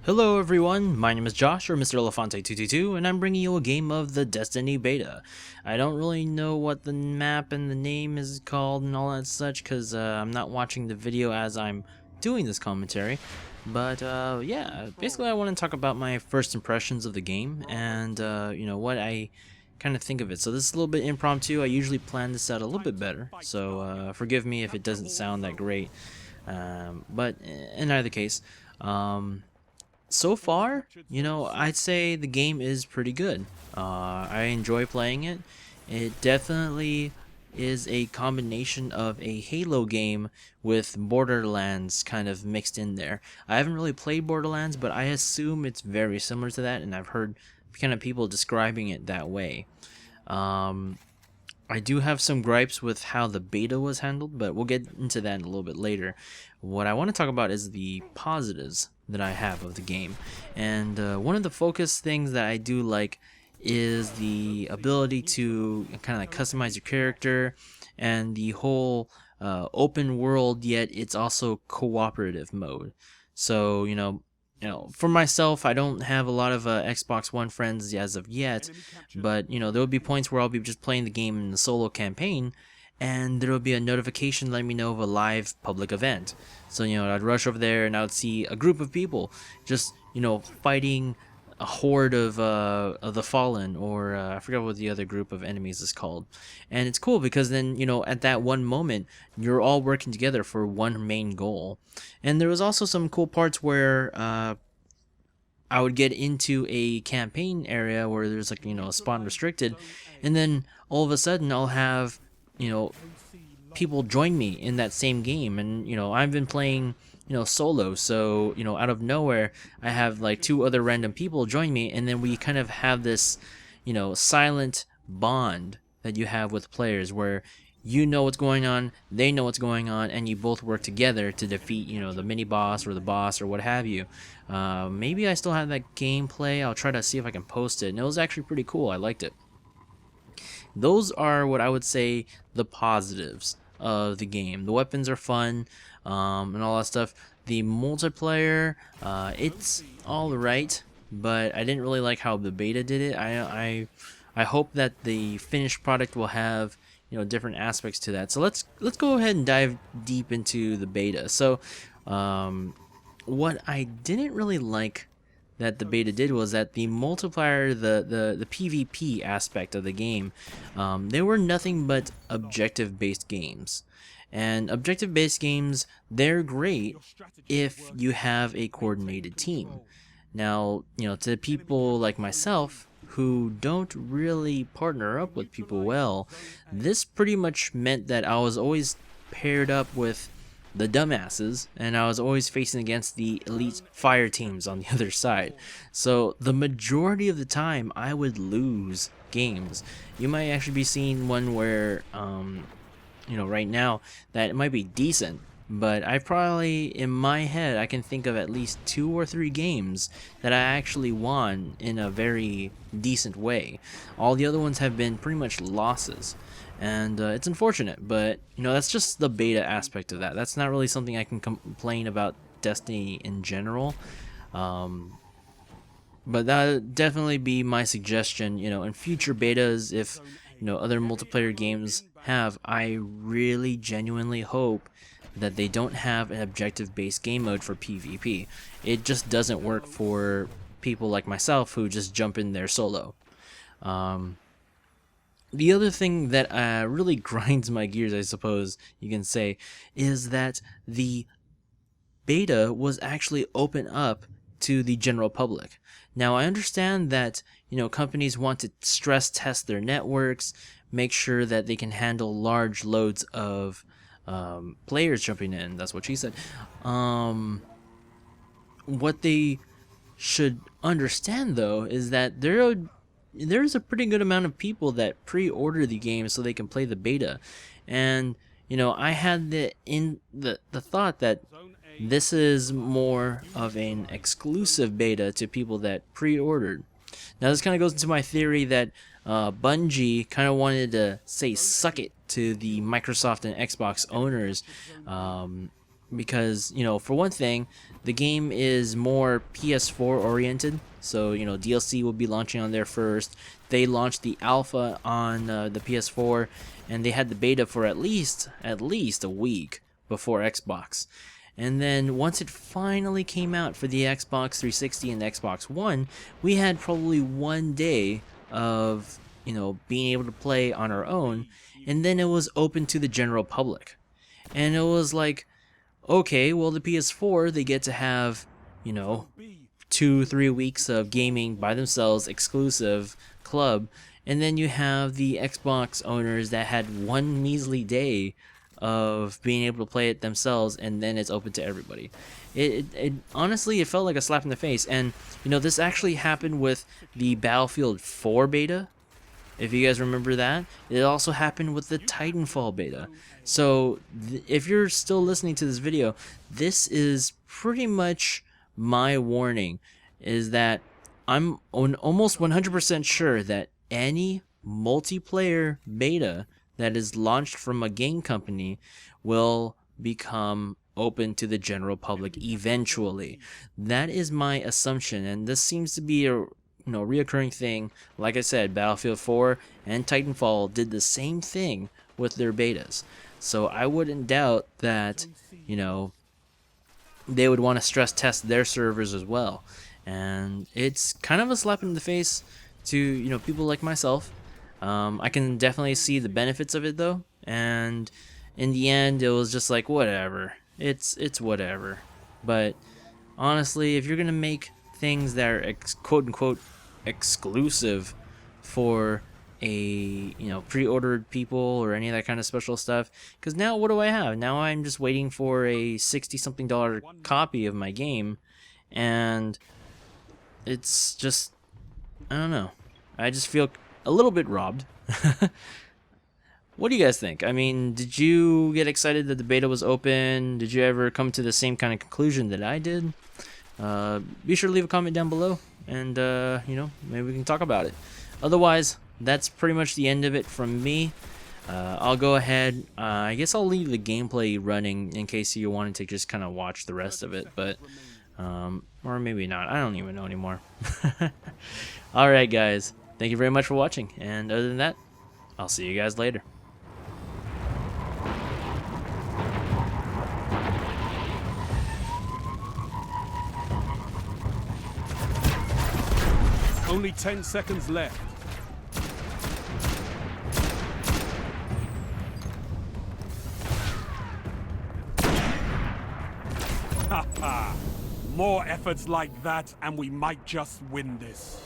Hello everyone, my name is Josh, or Mr. Elefante222, and I'm bringing you a game of the Destiny beta. I don't really know what the map and the name is called and all that such, because I'm not watching the video as I'm doing this commentary. But yeah, basically I want to talk about my first impressions of the game, and what I kind of think of it. So this is a little bit impromptu. I usually plan this out a little bit better, so forgive me if it doesn't sound that great. But in either case, so far, I'd say the game is pretty good. I enjoy playing it. It definitely is a combination of a Halo game with Borderlands kind of mixed in there. I haven't really played Borderlands, but I assume it's very similar to that, and I've heard kind of people describing it that way. I do have some gripes with how the beta was handled, but we'll get into that a little bit later. What I want to talk about is the positives that I have of the game. And one of the focus things that I do like is the ability to kind of like customize your character and the whole open world, yet it's also cooperative mode. So, for myself, I don't have a lot of Xbox One friends as of yet, but there will be points where I'll be just playing the game in the solo campaign, and there will be a notification letting me know of a live public event. So I'd rush over there and I would see a group of people just fighting a horde of the fallen, or I forgot what the other group of enemies is called. And it's cool because then at that one moment you're all working together for one main goal. And there was also some cool parts where I would get into a campaign area where there's like a spawn restricted, and then all of a sudden I'll have people join me in that same game. And I've been playing solo, so out of nowhere I have like two other random people join me, and then we kind of have this silent bond that you have with players where what's going on, they know what's going on, and you both work together to defeat the mini boss or the boss or what have you. Maybe I still have that gameplay. I'll try to see if I can post it, and it was actually pretty cool. I liked it. Those are what I would say the positives of the game. The weapons are fun, and all that stuff. The multiplayer, it's all right, but I didn't really like how the beta did it. I hope that the finished product will have different aspects to that. So let's go ahead and dive deep into the beta. So what I didn't really like that the beta did was that the multiplayer, the PvP aspect of the game, they were nothing but objective-based games. And objective-based games, they're great if you have a coordinated team. Now, to people like myself who don't really partner up with people well, this pretty much meant that I was always paired up with the dumbasses, and I was always facing against the elite fire teams on the other side. So the majority of the time I would lose games. You might actually be seeing one where right now that it might be decent, but I probably, in my head, I can think of at least 2 or 3 games that I actually won in a very decent way. All the other ones have been pretty much losses. And it's unfortunate, but that's just the beta aspect of that. That's not really something I can complain about Destiny in general. But that would definitely be my suggestion, in future betas, if other multiplayer games have. I really genuinely hope that they don't have an objective-based game mode for PvP. It just doesn't work for people like myself who just jump in there solo. The other thing that really grinds my gears, I suppose you can say, is that the beta was actually open up to the general public. Now, I understand that companies want to stress test their networks, make sure that they can handle large loads of players jumping in. That's what she said. What they should understand, though, is that there's a pretty good amount of people that pre-order the game so they can play the beta. And I had the thought that this is more of an exclusive beta to people that pre-ordered. Now this kind of goes into my theory that Bungie kind of wanted to say suck it to the Microsoft and Xbox owners because, you know, for one thing, the game is more PS4 oriented. So, you know, DLC will be launching on there first. They launched the alpha on the PS4, and they had the beta for at least a week before Xbox. And then once it finally came out for the Xbox 360 and the Xbox One, we had probably 1 day of, you know, being able to play on our own, and then it was open to the general public. And it was like, okay, well, the PS4, they get to have, you know, 2-3 weeks of gaming by themselves, exclusive club, and then you have the Xbox owners that had one measly day of being able to play it themselves, and then it's open to everybody. It honestly, it felt like a slap in the face. And you know, this actually happened with the Battlefield 4 beta, if you guys remember that. It also happened with the Titanfall beta. So if you're still listening to this video, this is pretty much my warning, is that I'm almost 100% sure that any multiplayer beta that is launched from a game company will become open to the general public eventually. That is my assumption, and this seems to be a reoccurring thing. Like I said, Battlefield 4 and Titanfall did the same thing with their betas. So I wouldn't doubt that, you know, they would want to stress test their servers as well. And it's kind of a slap in the face to, you know, people like myself. I can definitely see the benefits of it though, and in the end it was just like, whatever, it's whatever. But honestly, if you're gonna make things that are quote unquote exclusive for a, you know, pre-ordered people or any of that kind of special stuff, because now what do I have? Now I'm just waiting for a $60-something copy of my game, and it's just, I don't know, I just feel a little bit robbed. What do you guys think? I mean, did you get excited that the beta was open? Did you ever come to the same kind of conclusion that I did? Be sure to leave a comment down below, and you know, maybe we can talk about it. Otherwise, that's pretty much the end of it from me. I'll go ahead, I guess I'll leave the gameplay running in case you wanted to just kind of watch the rest of it, but or maybe not, I don't even know anymore. Alright guys, thank you very much for watching, and other than that, I'll see you guys later. Only 10 seconds left. Ha ha! More efforts like that and we might just win this.